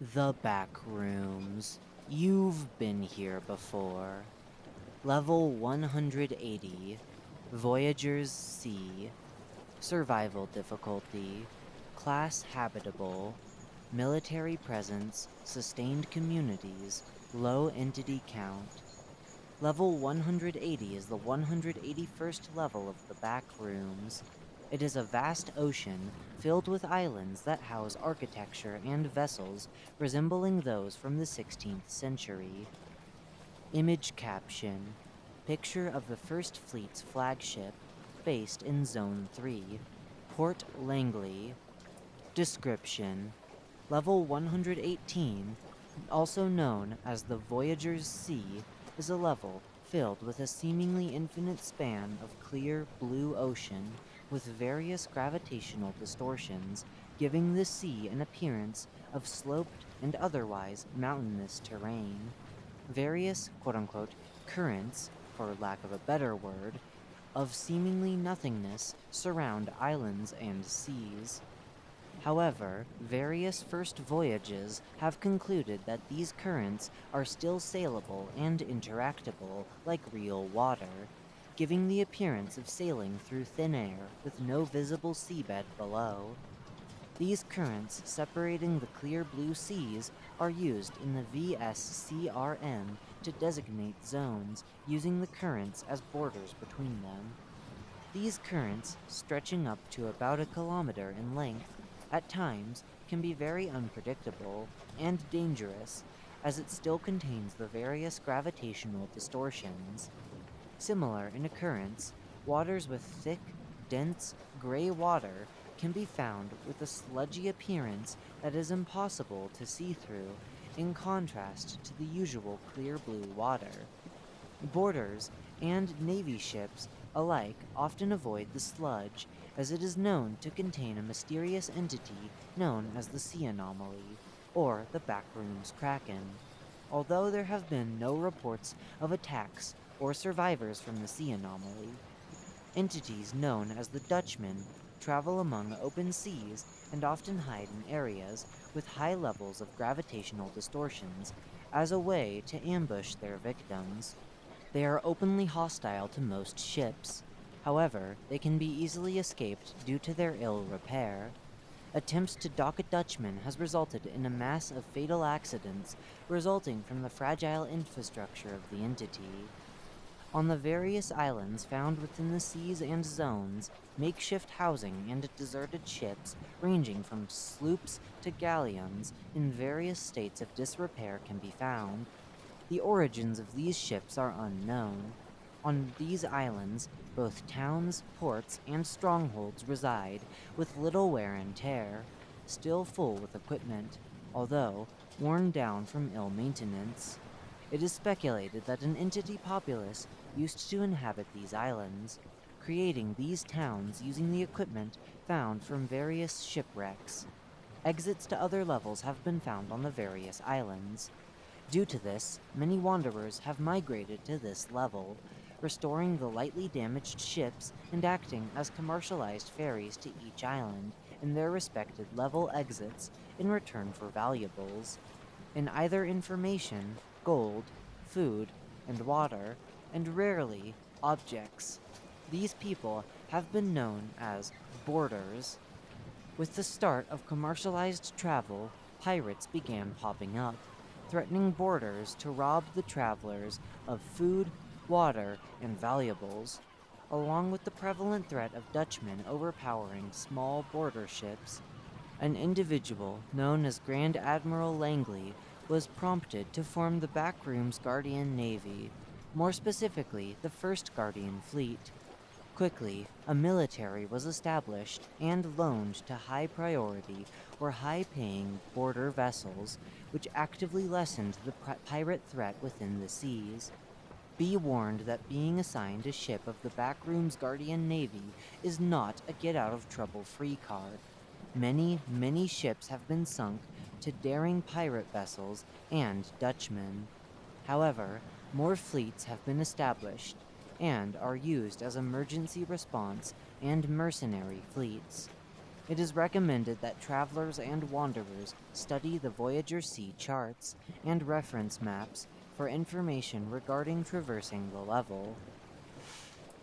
The Backrooms. You've been here before. Level 180. Voyager's C. Survival difficulty. Class habitable. Military presence. Sustained communities. Low entity count. Level 180 is the 181st level of the Backrooms. It is a vast ocean filled with islands that house architecture and vessels resembling those from the 16th century. Image caption: Picture of the First Fleet's flagship, based in Zone 3, Port Langley. Description: Level 118, also known as the Voyager's Sea, is a level filled with a seemingly infinite span of clear blue ocean with various gravitational distortions, giving the sea an appearance of sloped and otherwise mountainous terrain. Various quote-unquote currents, for lack of a better word, of seemingly nothingness surround islands and seas. However, various first voyages have concluded that these currents are still sailable and interactable like real water, giving the appearance of sailing through thin air with no visible seabed below. These currents separating the clear blue seas are used in the VSCRM to designate zones, using the currents as borders between them. These currents, stretching up to about a kilometer in length, at times can be very unpredictable and dangerous, as it still contains the various gravitational distortions. Similar in occurrence, waters with thick, dense, gray water can be found with a sludgy appearance that is impossible to see through, in contrast to the usual clear blue water. Boarders and Navy ships alike often avoid the sludge, as it is known to contain a mysterious entity known as the Sea Anomaly, or the Backrooms Kraken. Although there have been no reports of attacks or survivors from the Sea Anomaly, entities known as the Dutchmen travel among open seas and often hide in areas with high levels of gravitational distortions as a way to ambush their victims. They are openly hostile to most ships. However, they can be easily escaped due to their ill repair. Attempts to dock a Dutchman has resulted in a mass of fatal accidents resulting from the fragile infrastructure of the entity. On the various islands found within the seas and zones, makeshift housing and deserted ships ranging from sloops to galleons in various states of disrepair can be found. The origins of these ships are unknown. On these islands, both towns, ports, and strongholds reside, with little wear and tear, still full with equipment, although worn down from ill maintenance. It is speculated that an entity populace used to inhabit these islands, creating these towns using the equipment found from various shipwrecks. Exits to other levels have been found on the various islands. Due to this, many wanderers have migrated to this level, restoring the lightly damaged ships and acting as commercialized ferries to each island in their respected level exits in return for valuables. In either information, gold, food, and water, and rarely objects. These people have been known as boarders. With the start of commercialized travel, pirates began popping up, threatening boarders to rob the travelers of food, water, and valuables, along with the prevalent threat of Dutchmen overpowering small border ships. An individual known as Grand Admiral Langley was prompted to form the Backrooms Guardian Navy, more specifically the 1st Guardian Fleet. Quickly, a military was established and loaned to high-priority or high-paying border vessels, which actively lessened the pirate threat within the seas. Be warned that being assigned a ship of the Backrooms Guardian Navy is not a get-out-of-trouble-free card. Many ships have been sunk to daring pirate vessels and Dutchmen. However, more fleets have been established and are used as emergency response and mercenary fleets. It is recommended that travelers and wanderers study the Voyager sea charts and reference maps for information regarding traversing the level.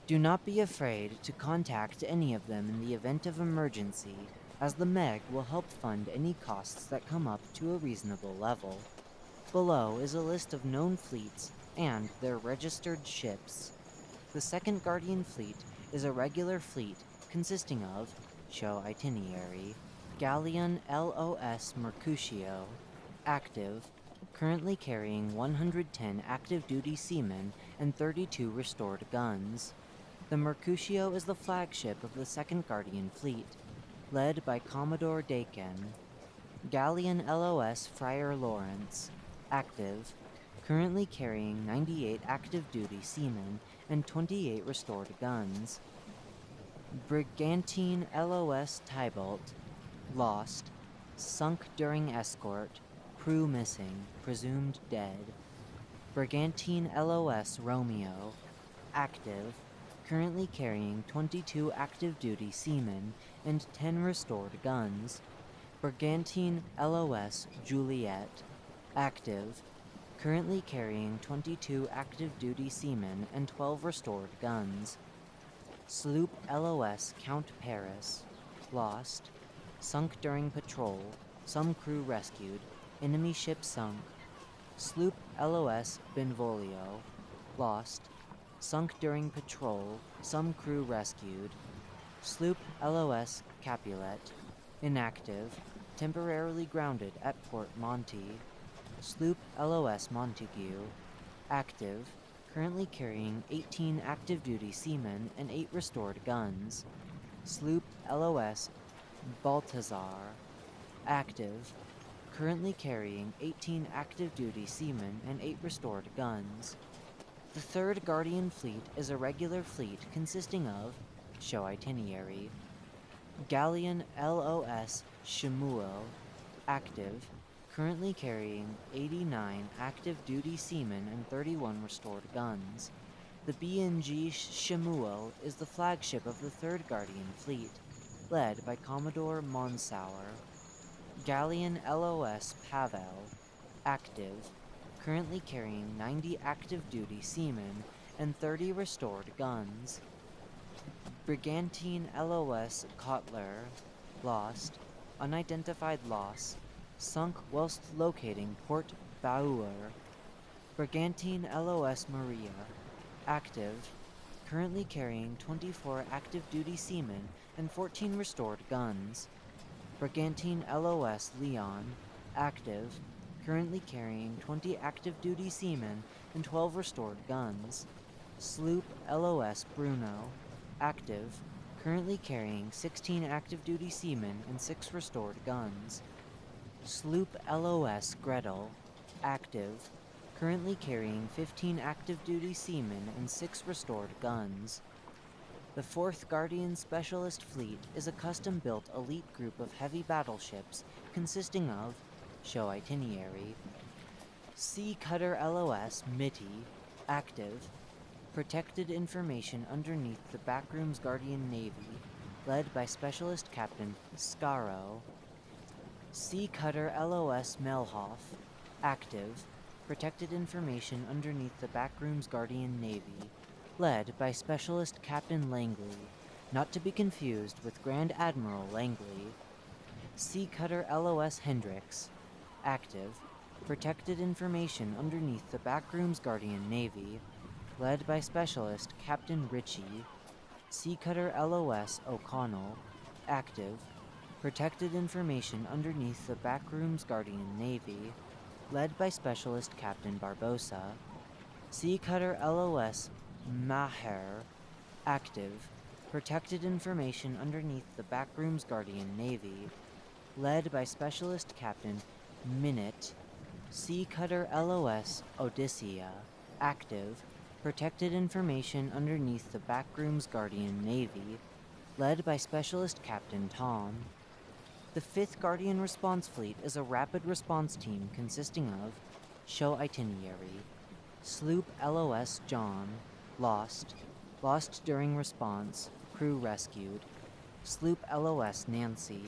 Do not be afraid to contact any of them in the event of emergency, as the Meg will help fund any costs that come up to a reasonable level. Below is a list of known fleets and their registered ships. The Second Guardian Fleet is a regular fleet consisting of, show itinerary, Galeon LOS Mercutio, active, currently carrying 110 active-duty seamen and 32 restored guns. The Mercutio is the flagship of the Second Guardian Fleet, led by Commodore Dakin. Galleon LOS Friar Lawrence, active, currently carrying 98 active-duty seamen and 28 restored guns. Brigantine LOS Tybalt, lost, sunk during escort, crew missing, presumed dead. Brigantine LOS Romeo, active, currently carrying 22 active-duty seamen and 10 restored guns. Brigantine LOS Juliet, active, currently carrying 22 active-duty seamen and 12 restored guns. Sloop LOS Count Paris, lost, sunk during patrol, some crew rescued, enemy ship sunk. Sloop LOS Benvolio, lost, sunk during patrol, some crew rescued. Sloop LOS Capulet, inactive, temporarily grounded at Port Monty. Sloop LOS Montague, active, currently carrying 18 active-duty seamen and 8 restored guns. Sloop LOS Baltazar, active, currently carrying 18 active-duty seamen and 8 restored guns. The Third Guardian Fleet is a regular fleet consisting of, show itinerary, Galleon LOS Shemuel, active, currently carrying 89 active-duty seamen and 31 restored guns. The BNG Shemuel is the flagship of the Third Guardian Fleet, led by Commodore Monsauer. Galleon LOS Pavel, active, currently carrying 90 active-duty seamen and 30 restored guns. Brigantine LOS Kotler, lost, unidentified loss, sunk whilst locating Port Bauer. Brigantine LOS Maria, active, currently carrying 24 active-duty seamen and 14 restored guns. Brigantine LOS Leon, active, currently carrying 20 active-duty seamen and 12 restored guns. Sloop LOS Bruno, active, currently carrying 16 active-duty seamen and 6 restored guns. Sloop LOS Gretel, active, currently carrying 15 active-duty seamen and 6 restored guns. The 4th Guardian Specialist Fleet is a custom-built elite group of heavy battleships consisting of, show itinerary, Sea Cutter LOS Mitty, active, protected information underneath the Backrooms Guardian Navy, led by Specialist Captain Scaro. Sea Cutter LOS Melhoff, active, protected information underneath the Backrooms Guardian Navy, led by Specialist Captain Langley, not to be confused with Grand Admiral Langley. Sea Cutter LOS Hendricks, active, protected information underneath the Backrooms Guardian Navy, led by Specialist Captain Ritchie. Sea Cutter LOS O'Connell, active, protected information underneath the Backrooms Guardian Navy, led by Specialist Captain Barbosa. Sea Cutter LOS Maher, active, protected information underneath the Backrooms Guardian Navy, led by Specialist Captain Minute. Sea Cutter LOS Odyssea, active, protected information underneath the Backrooms Guardian Navy, led by Specialist Captain Tom. The 5th Guardian Response Fleet is a rapid response team consisting of, show itinerary, Sloop LOS John, lost, lost during response, crew rescued. Sloop LOS Nancy,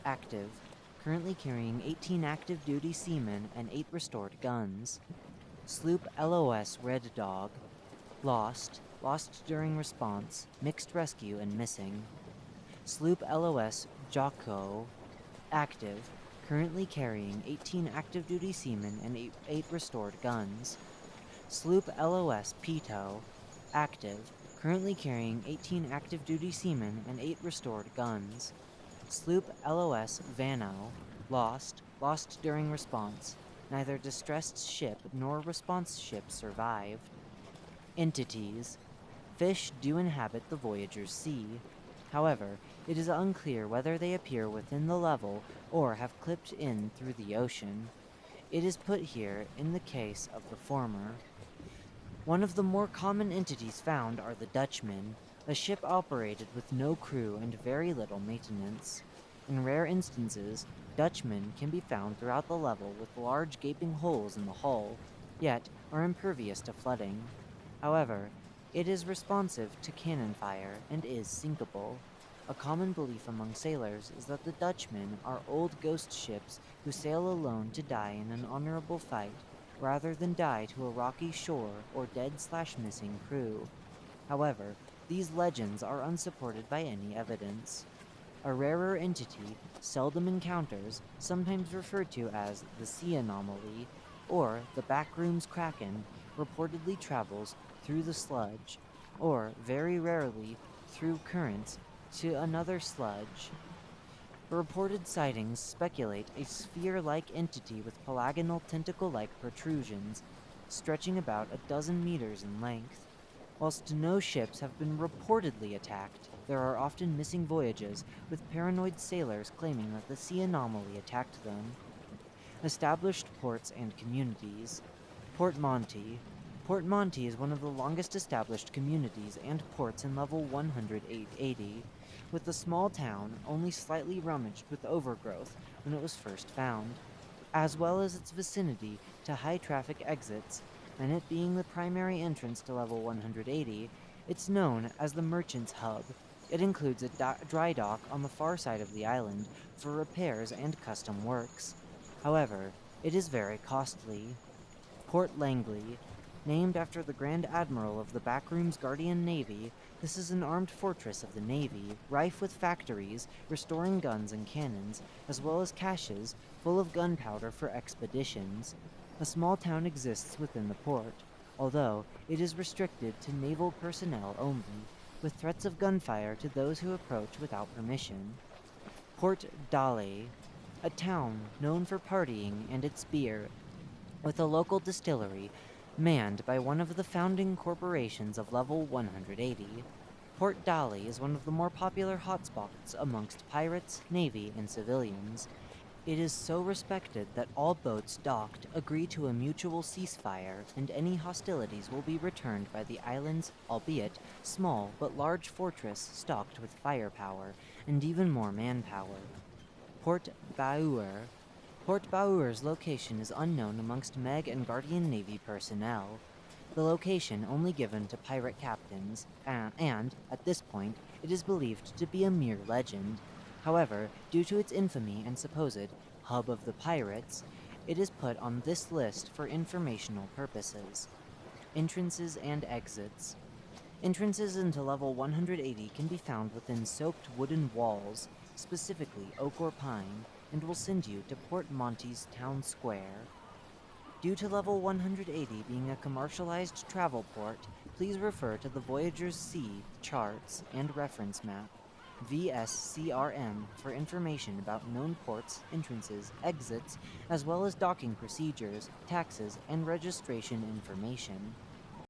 active, currently carrying 18 active duty seamen and 8 restored guns. Sloop LOS Red Dog, lost during response, mixed rescue and missing. Sloop LOS Jocko, active, currently carrying 18 active duty seamen and 8 restored guns. Sloop LOS Pito, active, currently carrying 18 active duty seamen and 8 restored guns. Sloop LOS Vano, lost during response. Neither distressed ship nor response ship survived. Entities. Fish do inhabit the Voyager's sea. However, it is unclear whether they appear within the level or have clipped in through the ocean. It is put here in the case of the former. One of the more common entities found are the Dutchmen, a ship operated with no crew and very little maintenance. In rare instances, Dutchmen can be found throughout the level with large gaping holes in the hull, yet are impervious to flooding. However, it is responsive to cannon fire and is sinkable. A common belief among sailors is that the Dutchmen are old ghost ships who sail alone to die in an honorable fight, rather than die to a rocky shore or dead/missing crew. However, these legends are unsupported by any evidence. A rarer entity, seldom encounters, sometimes referred to as the Sea Anomaly, or the Backrooms Kraken, reportedly travels through the sludge, or very rarely through currents to another sludge. Reported sightings speculate a sphere-like entity with pelagonal tentacle-like protrusions, stretching about a dozen meters in length. Whilst no ships have been reportedly attacked, there are often missing voyages, with paranoid sailors claiming that the Sea Anomaly attacked them. Established ports and communities. Port Monty. Port Monty is one of the longest established communities and ports in level 180, with the small town only slightly rummaged with overgrowth when it was first found, as well as its vicinity to high-traffic exits, and it being the primary entrance to level 180, it's known as the Merchant's Hub. It includes a dry dock on the far side of the island for repairs and custom works. However, it is very costly. Port Langley. Named after the Grand Admiral of the Backrooms Guardian Navy, this is an armed fortress of the Navy, rife with factories, restoring guns and cannons, as well as caches full of gunpowder for expeditions. A small town exists within the port, although it is restricted to naval personnel only, with threats of gunfire to those who approach without permission. Port Dale, a town known for partying and its beer, with a local distillery manned by one of the founding corporations of level 180. Port Dale is one of the more popular hotspots amongst pirates, navy, and civilians. It is so respected that all boats docked agree to a mutual ceasefire, and any hostilities will be returned by the island's, albeit small but large fortress stocked with firepower and even more manpower. Port Bauer. Port Bauer's location is unknown amongst Meg and Guardian Navy personnel. The location only given to pirate captains, and, at this point, it is believed to be a mere legend. However, due to its infamy and supposed hub of the pirates, it is put on this list for informational purposes. Entrances and exits. Entrances into level 180 can be found within soaked wooden walls, specifically oak or pine, and will send you to Port Monty's town square. Due to level 180 being a commercialized travel port, please refer to the Voyager's Sea charts and reference map, VSCRM, for information about known ports, entrances, exits, as well as docking procedures, taxes, and registration information.